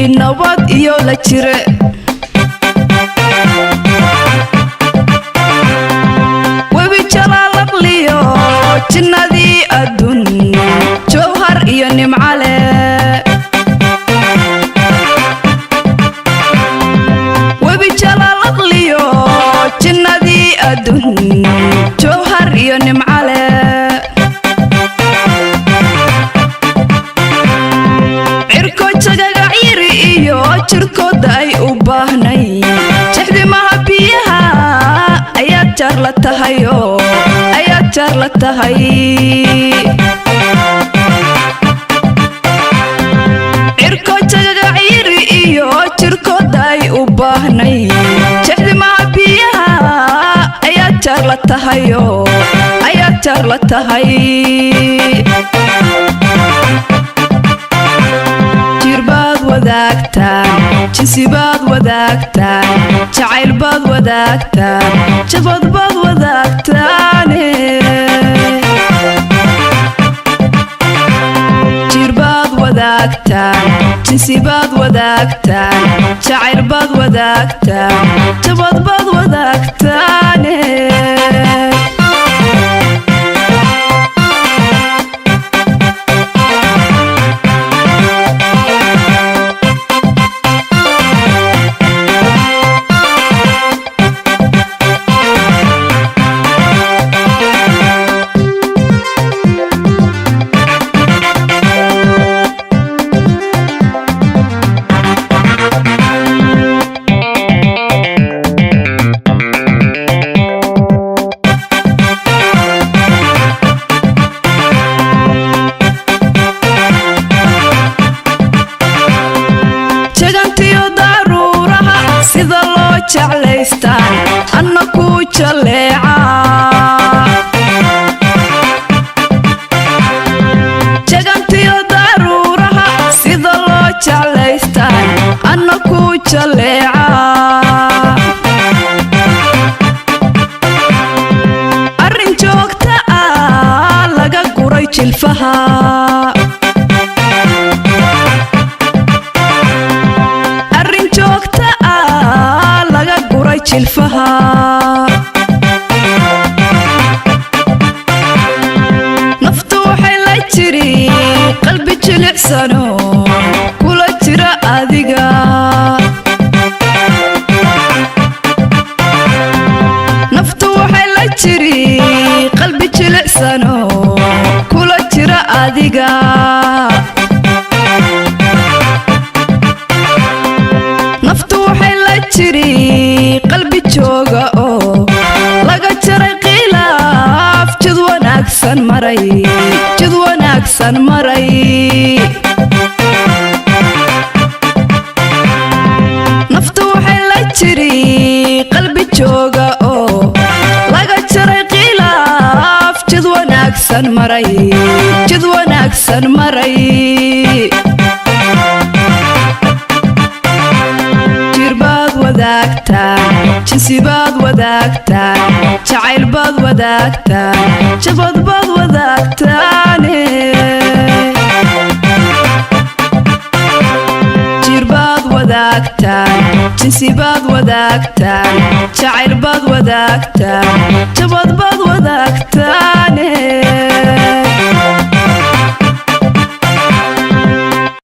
nabad iyo la jire webi jalaalaqliyo jinnadii adduun jawhar iyo nimcale webi jalaalaqliyo jinnadii adduun jawhar iyo nimcale jirkooda ay u baahnay jexdimaha biyaha ayaad jaar la tahay oo ayaad jaar la tahay cirko jagagaciri iyo jirkooda ay u baahnay jexdimaha biyaha ayaad jaar la tahay oo ayaad jaar la tahay jinsi baad wadaagtaan jacayl baad wadaagtaan jabad baad wadaagtaane jir baad wadaagtaan jinsi baad wadaagtaan jacayl baad wadaagtaan jabad baad wadaagtaane jeclaystaan anna ku jaleeca jagantiyo daruuraha sida loo jeclaystaan anna ku jaleeca arrin joogta ah laga guray jilfaha jilfaha naftu waxay la jiri qalbi jilicsano kula jira adiga naftu waxay la jiri qalbi jilicsano kula jira adiga naftu waxay la jiri qalbi jooga oo laga jaray khilaaf jid wanaagsan maray naftu waxay la jiri qalbi jooga oo laga jaray khilaaf jid wanaagsan maray jinsi baad wadaagtaan jacayl baad wadaagtaan jabad baad wadaagtaane jir baad wadaagtaan jinsi baad wadaagtaan jacayl baad wadaagtaan jabad baad